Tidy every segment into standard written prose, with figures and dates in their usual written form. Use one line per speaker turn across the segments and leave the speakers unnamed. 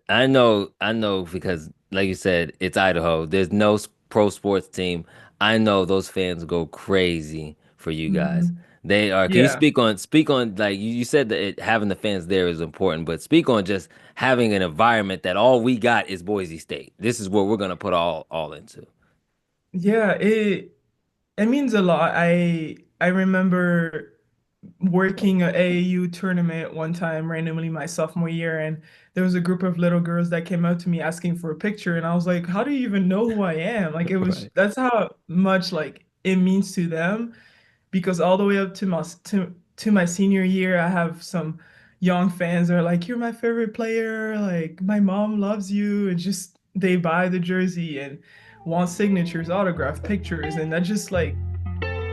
I know because like you said, it's Idaho. There's no pro sports team. I know those fans go crazy for you guys.
Mhm.
They are. Can you
Yeah.
speak on like you said that having the fans there is important, but speak on just having an environment that all we got is Boise State. This is what we're gonna put all into.
Yeah, it means a lot. I remember working a AAU tournament one time randomly my sophomore year, and there was a group of little girls that came up to me asking for a picture, and I was like, how do you even know who I am? Like it was
Right.
that's how much like it means to them, because all the way up to my senior year, I have some young fans that are like, "You're my favorite player. Like my mom loves you," and just they buy the jersey and want signatures, autograph pictures, and that just like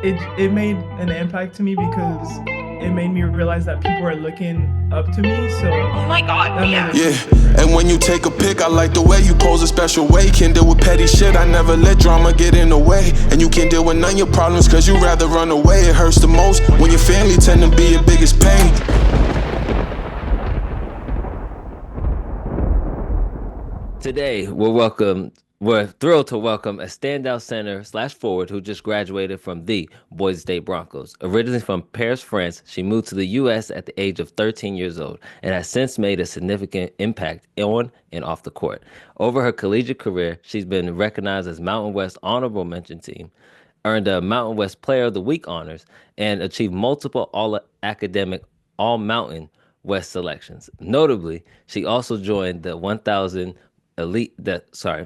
it made an impact to me because it made me realize that people are looking up to me. So
Oh my god,
that made a
Mia.
Yeah,
huge difference.
and when you take a pic, I like the way you pose a special way. Can deal with petty shit, I never let drama get in the way. And you can deal with none of your problems, cause you rather run away. It hurts the most when your family tend to be your biggest pain.
Today, we're thrilled to welcome a standout center slash forward who just graduated from the Boise State Broncos. Originally from Paris, France, she moved to the U.S. at the age of 13 years old and has since made a significant impact on and off the court. Over her collegiate career, she's been recognized as Mountain West Honorable Mention Team, earned a Mountain West Player of the Week honors, and achieved multiple All Academic All Mountain West selections. Notably, she also joined the 1000 elite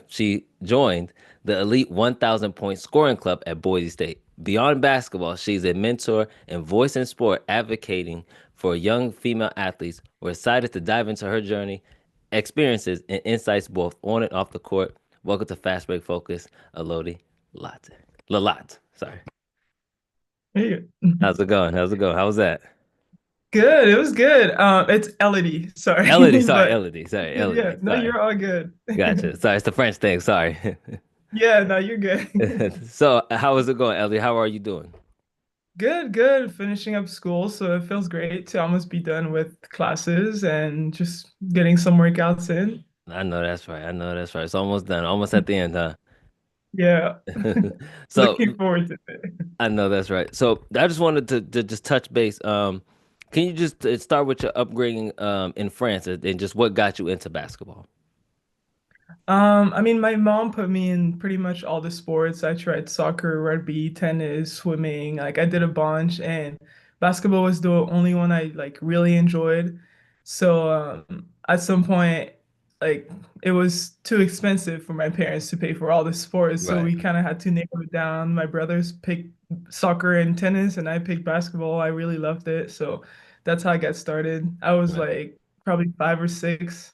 she joined the elite 1000 point scoring club at Boise State. Beyond basketball, she's a mentor and voice in sport advocating for young female athletes. We're excited to dive into her journey, experiences, and insights both on and off the court. Welcome to Fast Break Focus, Elodie Latte. Lalotte. Sorry.
Hey.
How's it going? How's it going? How was that?
Good. It was good. It's Elodie. Sorry,
Elodie. Sorry,
but
Elodie. Sorry,
yeah,
Elodie.
no,
Sorry.
you're all good.
Gotcha. Sorry, it's the French thing. Sorry.
Yeah, no, you're good.
So, how is it going, Elodie? How are you doing?
Good, good. Finishing up school, so it feels great to almost be done with classes and just getting some workouts in.
I know that's right. I know that's right. It's almost done. Almost at the end, huh?
Yeah,
So,
looking forward to it.
I know that's right. So, I just wanted to just touch base. Can you just start with your upbringing in France and just what got you into basketball?
I mean, my mom put me in pretty much all the sports. I tried soccer, rugby, tennis, swimming. Like I did a bunch, and basketball was the only one I like really enjoyed. So at some point, like it was too expensive for my parents to pay for all the sports, so
Right.
we kind of had to narrow it down. My brothers picked soccer and tennis, and I picked basketball. I really loved it, so that's how I got started. I was
Right.
like probably 5 or 6.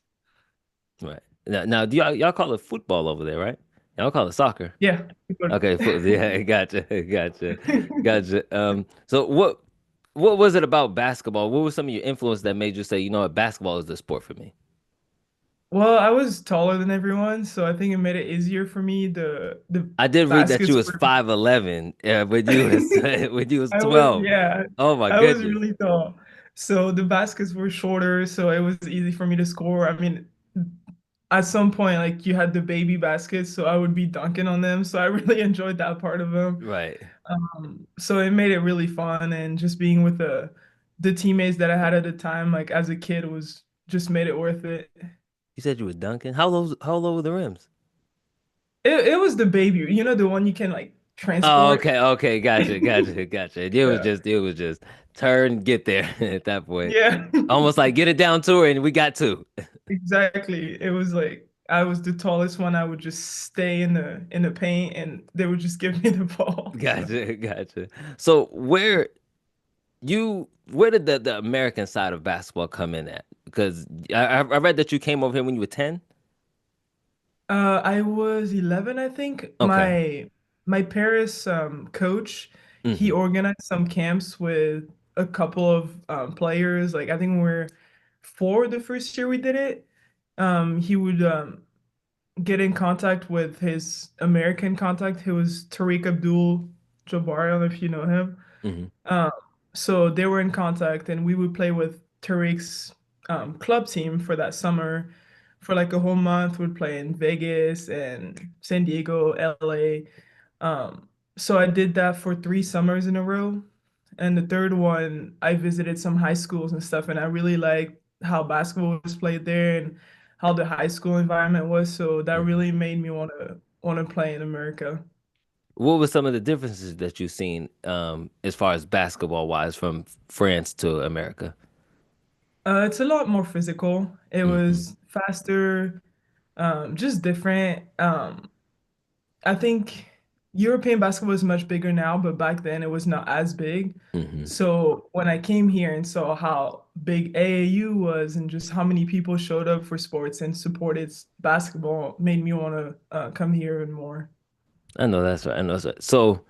Right. Now, do y'all call it football over there, right? Y'all call it soccer.
Yeah.
Okay, yeah, gotcha, gotcha, gotcha. So what was it about basketball? What was some of your influence that made you say, you know what, basketball is the sport for me?
Well, I was taller than everyone, so I think it made it easier for me. The
I did read that you
baskets
was
were
5'11", when you was when you was
I was
12.
yeah,
Oh my
I was
goodness.
really tall. So the baskets were shorter, so it was easy for me to score. I mean, at some point, like you had the baby baskets, so I would be dunking on them. So I really enjoyed that part of them.
Right.
So it made it really fun, and just being with the teammates that I had at the time, like as a kid, was just made it worth it.
You said you was dunking. How low were the rims?
It was the baby, the one you can like
Oh,
transport.
okay, okay, gotcha, gotcha, gotcha.
Yeah.
It was just turn, get there at that point.
Yeah,
Almost like get it down to her, and we got two.
exactly. It was like I was the tallest one. I would just stay in the paint and they would just give me the ball. So
Gotcha, gotcha. So where did the American side of basketball come in at? Because I read that you came over here when you were 10.
I was 11, I think.
Okay.
My Paris coach, he
Hmm.
organized some camps with a couple of players. Like I think we're four the first year we did it. He would get in contact with his American contact, who was Tariq Abdul Jabbar. I don't know if you know him.
Hmm.
Um, so they were in contact, and we would play with Tariq's club team for that summer for like a whole month. Would play in Vegas and San Diego, LA. Um, so I did that for 3 summers in a row. And the third one, I visited some high schools and stuff, and I really liked how basketball was played there and how the high school environment was. So that
Mhm.
really made me want to play in America.
What were some of the differences that you've seen as far as basketball wise from France to America?
It's a lot more physical. It
Hmm.
was faster, just different. I think European basketball is much bigger now, but back then it was not as big.
Hmm.
So when I came here and saw how big AAU was and just how many people showed up for sports and supported basketball, made me want to come here even more.
I know that's right. I know that's right. So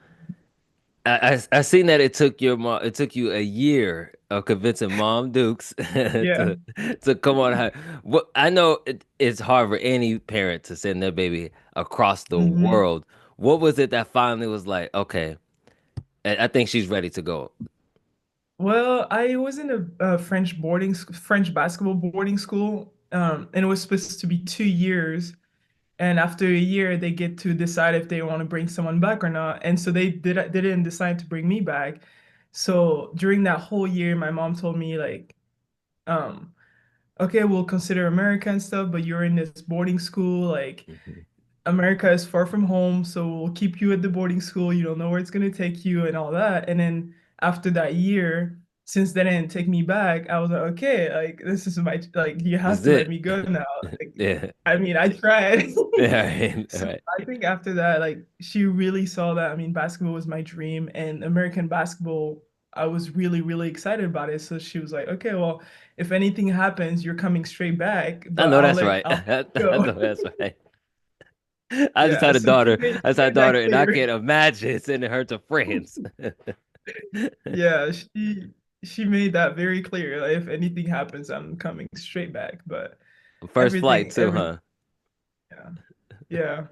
I seen that it took your mom. It took you a year of convincing Mom Dukes
Yeah.
to come on. What I know it's hard for any parent to send their baby across the
Hmm.
world. What was it that finally was like, okay, I think she's ready to go.
Well, I was in a French basketball boarding school, and it was supposed to be 2 years. And after a year, they get to decide if they want to bring someone back or not. And so they didn't decide to bring me back. So during that whole year, my mom told me like, um, okay, we'll consider America and stuff, but you're in this boarding school, like
Mhm.
America is far from home, so we'll keep you at the boarding school. You don't know where it's gonna take you and all that. And then after that year, since they didn't take me back, I was like, okay, like this is my like you
This
have
is
to let
it.
me go now. Like,
Yeah.
I mean, I tried.
Yeah. All
So
right.
I think after that, like she really saw that. I mean, basketball was my dream, and American basketball, I was really, really excited about it. So she was like, okay, well, if anything happens, you're coming straight back,
I
but
know that's right.
I'll
I
go.
know that's right. I just
Yeah,
had a
so she
daughter.
made
I just had a
that
daughter, and I
clear.
can't imagine sending her to France.
Yeah, she made that very clear. Like, if anything happens, I'm coming straight back. But
First flight too,
every
huh?
yeah, yeah.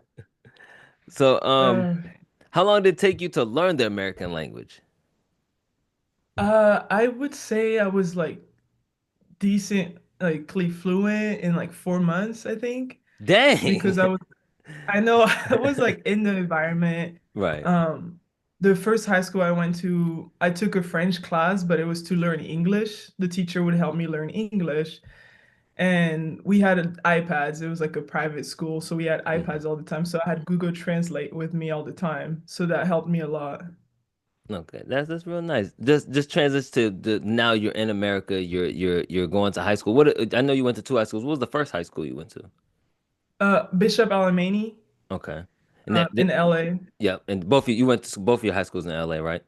So,
Uh,
how long did it take you to learn the American language?
I would say I was like decent, like fluent in like 4 months, I think, because
Dang.
I know I was like in the environment.
Right.
Um, the first high school I went to, I took a French class, but it was to learn English. The teacher would help me learn English. And we had iPads. It was like a private school, so we had
Hmm.
iPads all the time. So I had Google Translate with me all the time. So that helped me a lot.
Okay, that's real nice. Just transition to now you're in America. You're going to high school. What I know you went to two high schools. What was the first high school you went to?
Bishop Alamany,
Okay, and
in LA.
yeah, and both you went to both of your high schools in LA, right?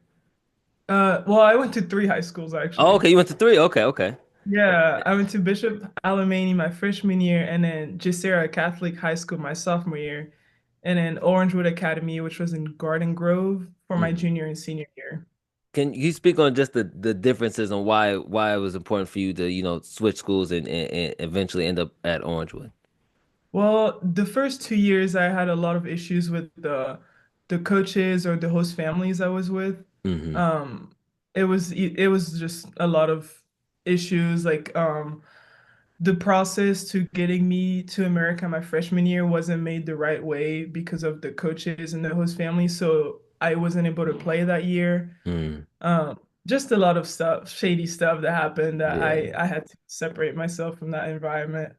Well, I went to 3 high schools
Oh,
actually.
okay, you went to three. Okay, okay.
Yeah, I went to Bishop Alamany my freshman year, and then Gisera Catholic High School my sophomore year, and then Orangewood Academy, which was in Garden Grove, for my
Hmm.
junior and senior year.
Can you speak on just the differences on why it was important for you to switch schools and eventually end up at Orangewood?
Well, the first 2 years, I had a lot of issues with the coaches or the host families I was with.
Hmm.
Um, it was just a lot of issues. Like the process to getting me to America my freshman year wasn't made the right way because of the coaches and the host family. So I wasn't able to play that year.
Mm.
Just a lot of stuff, shady stuff that happened that
Yeah.
I had to separate myself from that environment.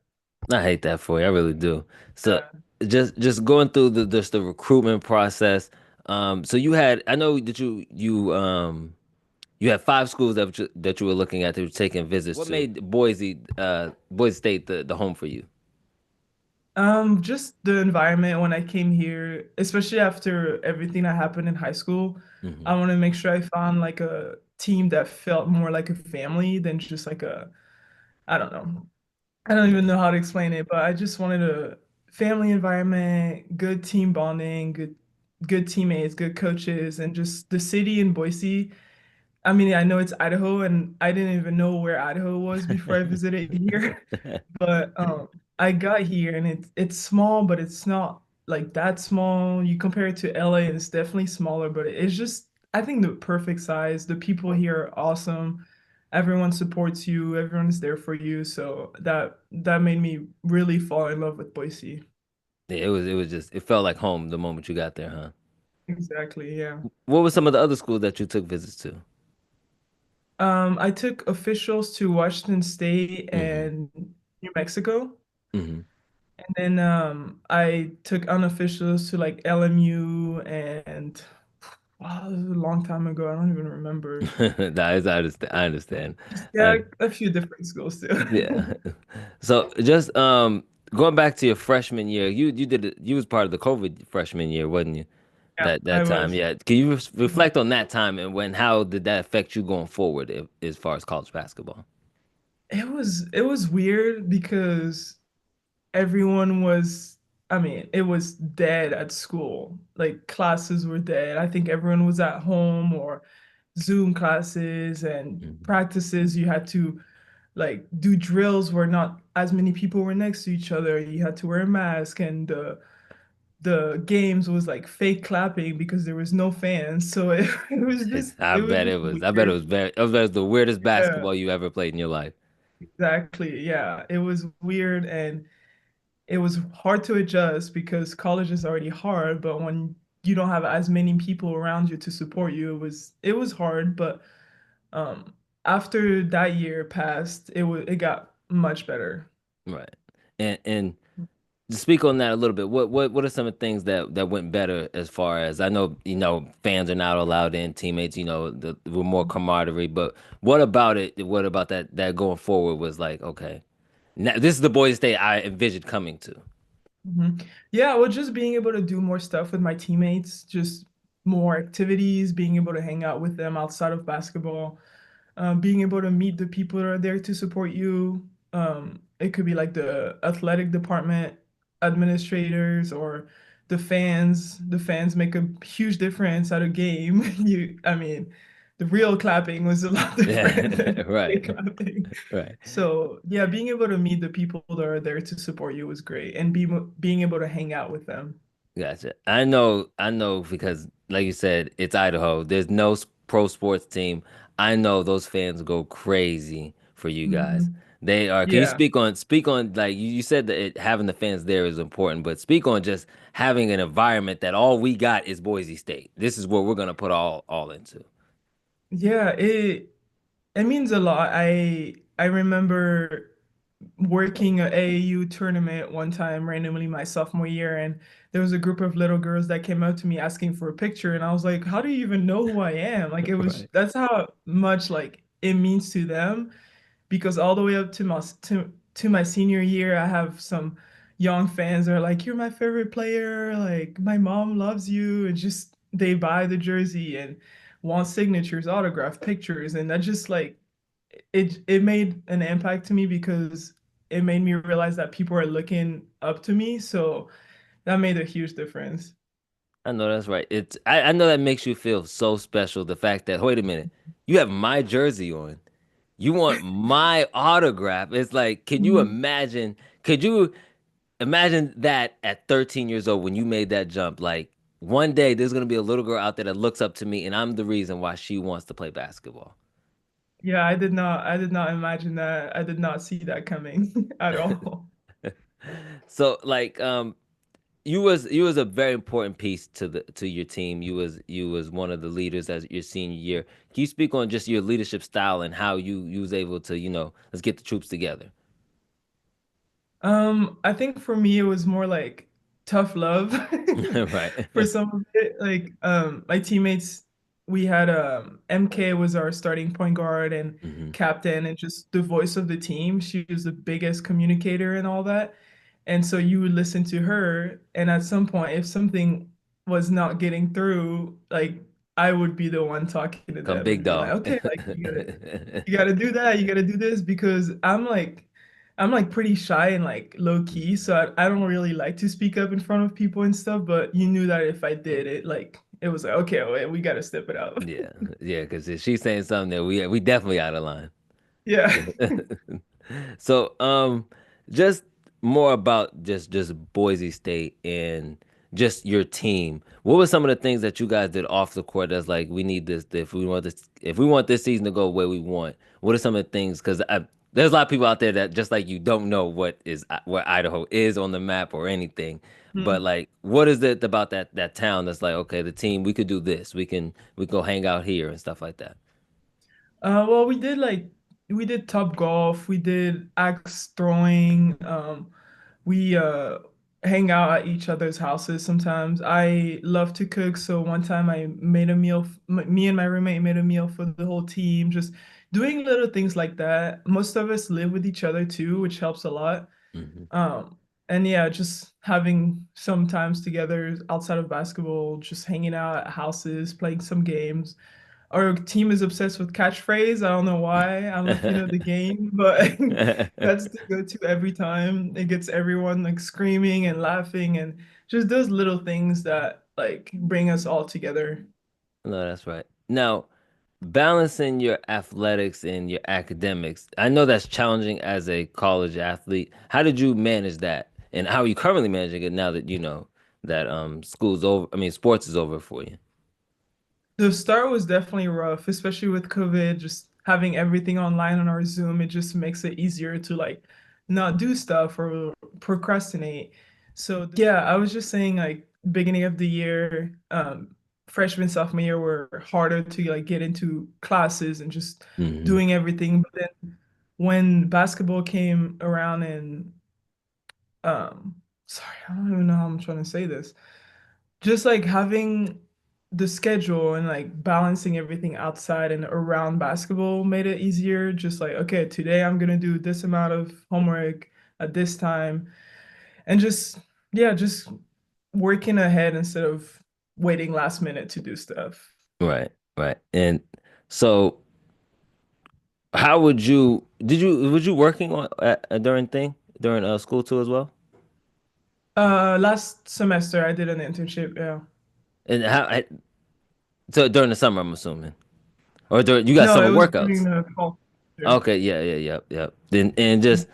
I hate that for you. I really do. So
Uh,
just going through the recruitment process. So you had I know that you had five schools that you were looking at that you were taking visits What to. What made Boise State the home for you?
just the environment when I came here, especially after everything that happened in high school. I
Hmm.
want to make sure I found like a team that felt more like a family than just like I don't know. I don't even
Yeah.
know how to explain it, but I just wanted a family environment, good team bonding, good teammates, good coaches, and just the city in Boise. I mean, I know it's Idaho, and I didn't even know where Idaho was before I visited here. But I got here, and it's small, but it's not like that small. You compare it to LA, and it's definitely smaller, but it's just I think the perfect size. The people here are awesome. everyone supports you, everyone is there for you. So that made me really fall in love with Boise.
Yeah, it was just it felt like home the moment you got there, huh?
Exactly, yeah.
What were some of the other schools that you took visits to?
I took officials to Washington State
Hmm.
and New Mexico.
Hmm.
And then I took unofficials to like LMU and wow, this was a long time ago. I don't even remember.
I understand. I understand.
Just
I,
yeah, a few different schools too.
yeah. So just going back to your freshman year, you did it, you was part of the COVID freshman year, wasn't you?
Yeah,
That
I
time,
was.
yeah. Can you
Mhm.
reflect on that time and when how did that affect you going forward as far as college basketball?
It was weird because everyone was, I mean, it was dead at school. Like classes were dead. I think everyone was at home or Zoom classes and
Mhm.
practices. You had to like do drills where not as many people were next to each other. You had to wear a mask and the games was like fake clapping because there was no fans. So
I
it was
bet
just
it was. I bet it
weird.
was very. I bet it was the weirdest
Yeah,
basketball you ever played in your life.
exactly. Yeah, it was weird and it was hard to adjust because college is already hard, but when you don't have as many people around you to support you, it was hard, but um after that year passed, it got much better.
Right. And to speak on that a little bit, what are some of the things that went better as far as I know, fans are not allowed in, teammates, we're more camaraderie, but what about it? What about that going forward was like, okay, now this is the Boys State I envisioned coming to.
Yeah, well, just being able to do more stuff with my teammates, just more activities, being able to hang out with them outside of basketball, being able to meet the people that are there to support you. It could be like the athletic department administrators or the fans. The fans make a huge difference at a game. I mean, the real clapping was a lot different
Yeah,
than fake
right,
clapping.
right.
So yeah, being able to meet the people that are there to support you was great, and being able to hang out with them.
Gotcha. I know because, like you said, it's Idaho. There's no pro sports team. I know those fans go crazy for you guys.
Mhm.
They are. Can you
Yeah.
speak on like you said that having the fans there is important, but speak on just having an environment that all we got is Boise State. This is what we're gonna put all into.
Yeah, it means a lot. I remember working a AAU tournament one time randomly my sophomore year, and there was a group of little girls that came up to me asking for a picture, and I was like, "How do you even know who I am?" Like it was
Right.
that's how much like it means to them because all the way up to my senior year, I have some young fans that are like, "You're my favorite player. Like my mom loves you," and just they buy the jersey and want signatures, autograph pictures, and that just like it made an impact to me because it made me realize that people are looking up to me. So that made a huge difference.
I know that's right. I know that makes you feel so special. The fact that wait a minute, you have my jersey on. You want my autograph. It's like, can you
Mhm.
imagine? Could you imagine that at 13 years old when you made that jump? Like, one day there's gonna be a little girl out there that looks up to me, and I'm the reason why she wants to play basketball.
Yeah, I did not imagine that. I did not see that coming at all.
So, like, you was a very important piece to your team. You was one of the leaders as your senior year. Can you speak on just your leadership style and how you was able to, let's get the troops together?
I think for me it was more like tough love.
Right.
For some of it, like my teammates, we had MK was our starting point guard and
Hmm.
captain and just the voice of the team. She was the biggest communicator and all that. And so you would listen to her, and at some point, if something was not getting through, like I would be the one talking to
Come
them
big
and be like,
dog.
okay, like you gotta do that, you gotta do this because I'm like pretty shy and like low key, so I don't really like to speak up in front of people and stuff. But you knew that if I did it, like it was like, okay, wait, we gotta step it up.
Yeah, yeah, because if she's saying something that we definitely out of line.
Yeah.
So, just more about just Boise State and just your team. What were some of the things that you guys did off the court that's like we need this if we want this season to go where we want? What are some of the things? Because there's a lot of people out there that just like you don't know what Idaho is on the map or anything. But
Hmm.
like, what is it about that town that's like, okay, the team, we could do this. We go hang out here and stuff like that.
Well, we did top golf, we did axe throwing, we hang out at each other's houses sometimes. I love to cook, so one time I made a meal, me and my roommate made a meal for the whole team, just doing little things like that. Most of us live with each other too, which helps a lot.
Hmm.
Um, and yeah, just having some times together outside of basketball, just hanging out at houses, playing some games. Our team is obsessed with catchphrase. I don't know why. I don't know if you know the game, but that's the go-to every time. It gets everyone like screaming and laughing and just those little things that like bring us all together.
No, that's right. Now, balancing your athletics and your academics, I know that's challenging as a college athlete. How did you manage that? And how are you currently managing it now that you know that school's over, I mean sports is over for you?
The start was definitely rough, especially with COVID, just having everything online on our Zoom. It just makes it easier to like not do stuff or procrastinate. So yeah, I was just saying like beginning of the year, freshman, sophomore year were harder to like get into classes and just
Hmm.
doing everything. But then when basketball came around and sorry, I don't even know how I'm trying to say this, just like having the schedule and like balancing everything outside and around basketball made it easier. Just like, okay, today I'm gonna do this amount of homework at this time, and just yeah, just working ahead instead of waiting last minute to do stuff.
Right, right. And so, how would you was you working on during school too as well?
Last semester I did an internship, yeah.
And so during the summer, I'm assuming, or during you got
No,
summer
it was during
workouts.
the fall semester.
Okay, yeah, yeah, yep, yep. Then and just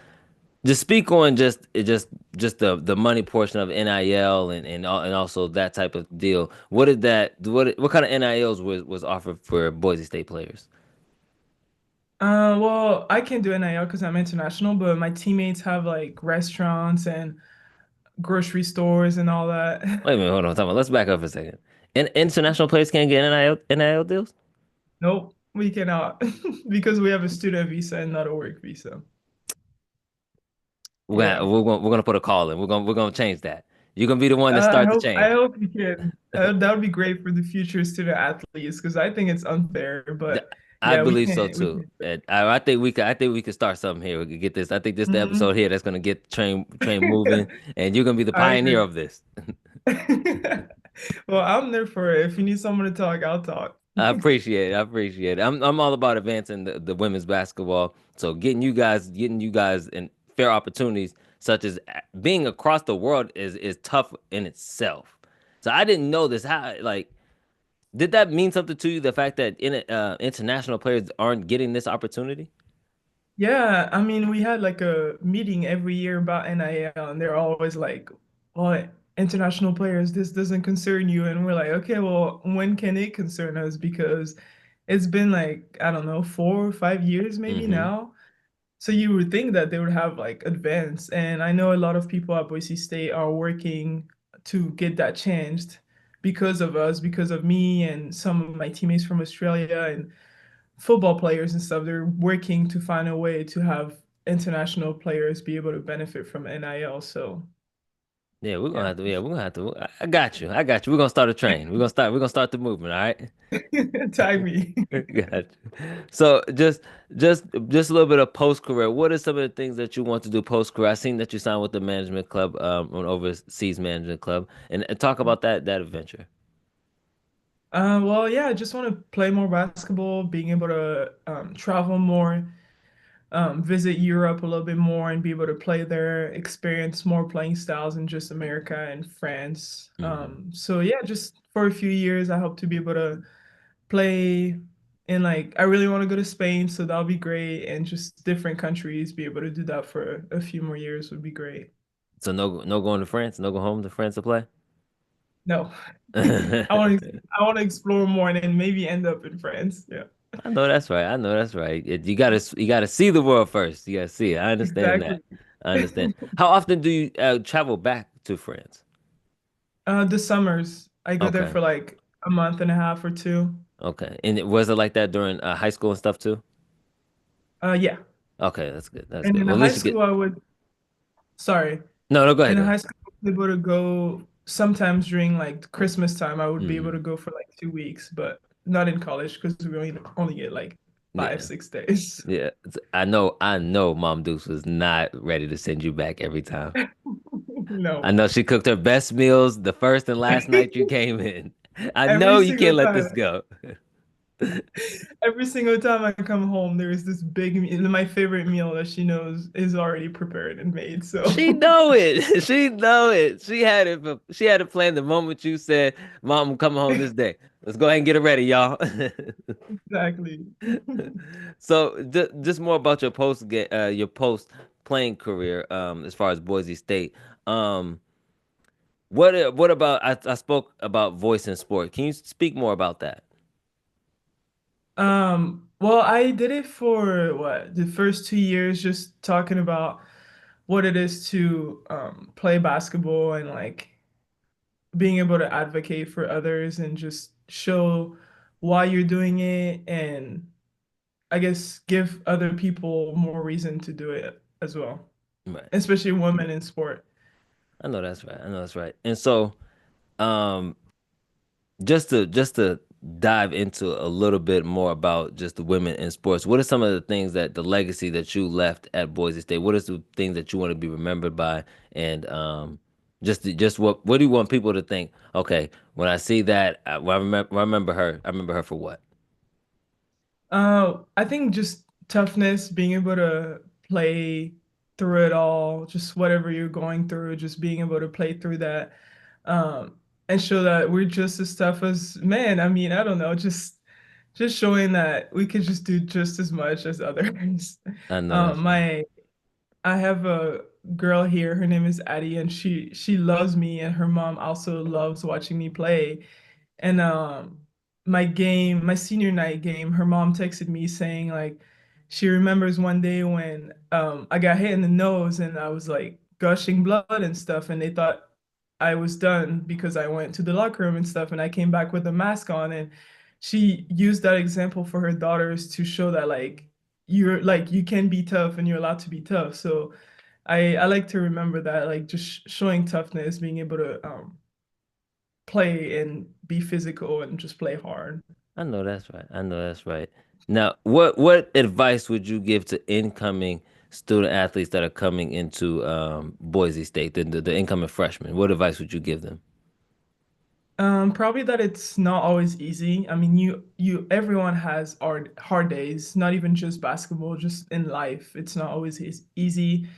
speak on just the money portion of NIL and also that type of deal. What kind of NILs was offered for Boise State players?
Well, I can't do NIL because I'm international, but my teammates have like restaurants and grocery stores and all that.
Wait a minute, hold on, let's back up for a second. International players can't get NIL deals?
Nope, we cannot because we have a student visa and not a work visa. Yeah.
We're gonna put a call in. We're gonna change that. You're gonna be the one that
I
start the
hope I
change.
hope you can. That would be great for the future student athletes because I think it's unfair.
Th-
But
I
yeah, we
believe so
can't. We
too.
can't.
And I think we could start something here. We could get this. I think this the episode
Mhm.
here that's gonna get train moving, and you're gonna be the
I
pioneer
agree.
of this.
Well, I'm there for it. If you need someone to talk, I'll talk.
I appreciate it. I appreciate it. I'm all about advancing the women's basketball. So getting you guys in fair opportunities, such as being across the world, is tough in itself. So I didn't know this. How like did that mean something to you? The fact that international players aren't getting this opportunity?
Yeah, I mean, we had like a meeting every year about NIL, and they're always like, "Well, international players, this doesn't concern you." And we're like, "Okay, well, when can it concern us?" Because it's been like, I don't know, 4 or 5 years maybe
Mm-hmm.
now. So you would think that they would have like advanced. And I know a lot of people at Boise State are working to get that changed because of us, because of me and some of my teammates from Australia and football players and stuff. They're working to find a way to have international players be able to benefit from NIL. So
Yeah, we're gonna
yeah.
have to. Yeah, we're gonna have to. I got you. I got you. We're gonna start a train. We're gonna start the movement. All right.
Tag me.
Got you. So just a little bit of post career. What are some of the things that you want to do post career? I seen that you signed with the management club, an overseas management club, and talk about that adventure.
Well, yeah, I just want to play more basketball, being able to travel more, visit Europe a little bit more, and be able to play there, experience more playing styles in just America and France.
Hmm.
So yeah, just for a few years, I hope to be able to play in like I really want to go to Spain, so that'll be great, and just different countries, be able to do that for a few more years would be great.
So no going to France, no go home to France to play.
No. I
I
want to I want to explore more and then maybe end up in France. Yeah.
know that's right. I know that's right. You gotta see the world first. You gotta see it. I understand that.
Exactly.
I understand. How often do you travel back to France?
The summers, I go there
Okay.
for like a month and a half or two.
Okay. And was it like that during high school and stuff too?
Yeah.
Okay, that's good. That's
And
good.
in
Well, at
high
least you get.
school, I would, sorry,
No, no, go ahead,
in
go
high
ahead.
school, I was able to go sometimes during like Christmas time. I would be able
Hmm.
to go for like 2 weeks, but not in college because we only get like five,
Yeah.
6 days.
Yeah. I know Mom Dukes was not ready to send you back every time. I
No.
know she cooked her best meals the first and last night you came in. I know
Every
you
single
can't let
time.
this go.
Every single time I come home, there is this my favorite meal that she knows is already prepared and made. So
She know it. She know it. She had it planned the moment you said, "Mom, I'm coming home this day. Let's go ahead and get it ready, y'all."
exactly.
So just more about your post playing career as far as Boise State. Um what about I spoke about voice in sport. Can you speak more about that?
Well, I did it for what, the first 2 years, just talking about what it is to play basketball and like being able to advocate for others and just show why you're doing it and I guess give other people more reason to do it as well,
Right.
especially women in sport.
I know that's right. I know that's right. And so um just to dive into a little bit more about just the women in sports, what are some of the things that the legacy that you left at Boise State? What is the things that you want to be remembered by? And just what do you want people to think? Okay, when I see that, I remember her for what?
I think just toughness, being able to play through it all, just whatever you're going through, just being able to play through that, um, and show that we're just as tough as men. I mean, I don't know, just showing that we could just do just as much as others.
I know
Um,
that's right.
my I have a girl here. Her name is Addie, and she loves me, and her mom also loves watching me play. And my senior night game, her mom texted me saying like she remembers one day when I got hit in the nose and I was like gushing blood and stuff, and they thought I was done because I went to the locker room and stuff, and I came back with a mask on, and she used that example for her daughters to show that like you're like you can be tough and you're allowed to be tough. So I like to remember that like just showing toughness, being able to play and be physical and just play hard.
I know that's right. I know that's right. Now, what advice would you give to incoming student athletes that are coming into Boise State, the incoming freshmen? What advice would you give them?
Probably that it's not always easy. I mean, everyone has hard days, not even just basketball, just in life. It's not always easy,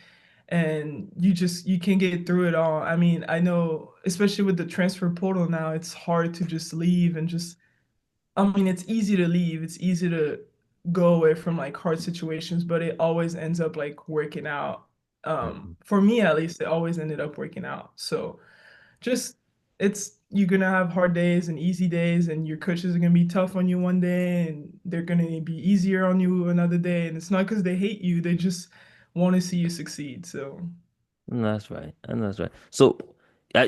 and you can get through it all. I mean, I know, especially with the transfer portal now, it's hard to just leave and just I mean, it's easy to leave. It's easy to go away from like hard situations, but it always ends up like working out.
Mhm.
For me at least, it always ended up working out. So just it's you're gonna have hard days and easy days, and your coaches are gonna be tough on you one day, and they're gonna be easier on you another day. And it's not because they hate you; they just want to see you succeed. So
No, that's right. I know that's right. So,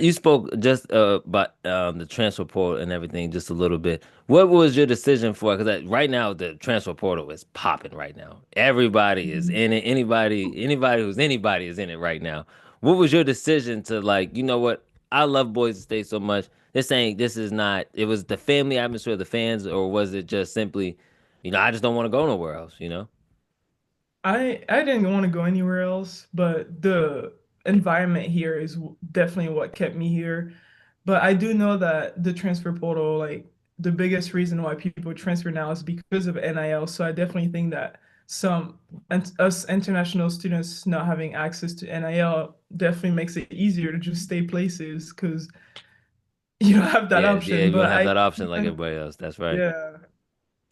you spoke just about the transfer portal and everything just a little bit. What was your decision for? Because right now the transfer portal is popping right now. Everybody is
Mhm.
in it. Anybody who's anybody is in it right now. What was your decision to like? You know what? I love Boise State so much. This is not. It was the family atmosphere of the fans, or was it just simply, I just don't want to go nowhere else. You know?
I didn't want to go anywhere else, but the environment here is definitely what kept me here. But I do know that the transfer portal, like the biggest reason why people transfer now is because of NIL. So I definitely think that some and us international students not having access to NIL definitely makes it easier to just stay places because you don't have that
Yeah, yeah.
option.
You don't
But
have that option like everybody else. That's right.
yeah,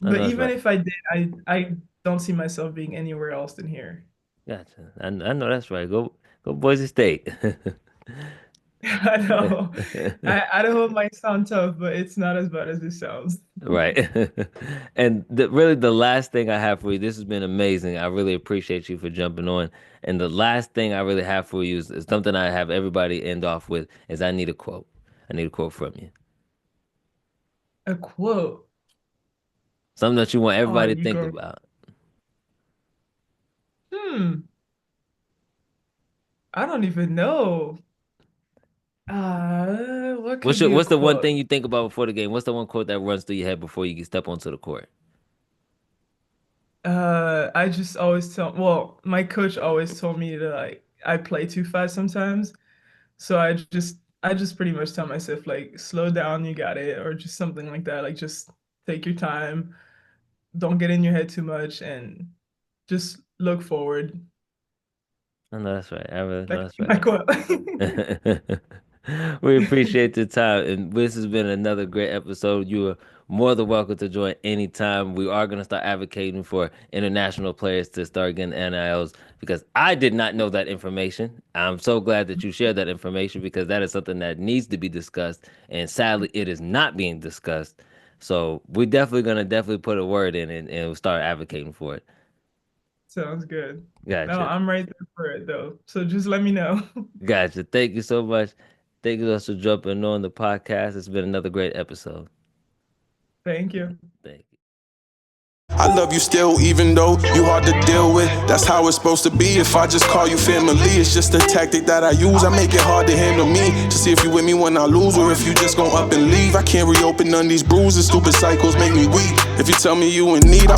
I
but
know that's
even
right.
if I did, I don't see myself being anywhere else than here.
Gotcha. I know that's right. Go Boise State.
I know. I know it might sound tough, but it's not as bad as it sounds.
Right. And really, the last thing I have for you, this has been amazing. I really appreciate you for jumping on. And the last thing I really have for you is something I have everybody end off with is I need a quote. I need a quote from you.
A quote.
Something that you want
Oh,
everybody to
you
think
go.
about.
Hmm. I don't even know. What could be a
What's the one
quote?
thing you think about before the game? What's the one quote that runs through your head before you step onto the court?
I just always tell, well, my coach always told me to like I play too fast sometimes. So I just pretty much tell myself like slow down, you got it, or just something like that. Like just take your time, don't get in your head too much, and just look forward.
I know that's right. I really know
Like
that's
my quote.
right. We appreciate your time, and this has been another great episode. You are more than welcome to join anytime. We are going to start advocating for international players to start getting NILs because I did not know that information. I'm so glad that you shared that information because that is something that needs to be discussed, and sadly, it is not being discussed. So we're definitely going to definitely put a word in and start advocating for it.
Sounds good. No,
Gotcha.
I'm right there for it though. So just let me know.
Gotcha. Thank you so much. Thank you guys for jumping on the podcast. It's been another great episode.
Thank you.
Thank you.
I love you still, even though you hard to deal with. That's how it's supposed to be. If I just call you family, it's just a tactic that I use. I make it hard to handle me to see if you with me when I lose, or if you just gon' up and leave. I can't reopen none of these bruises. Stupid cycles make me weak. If you tell me you in need,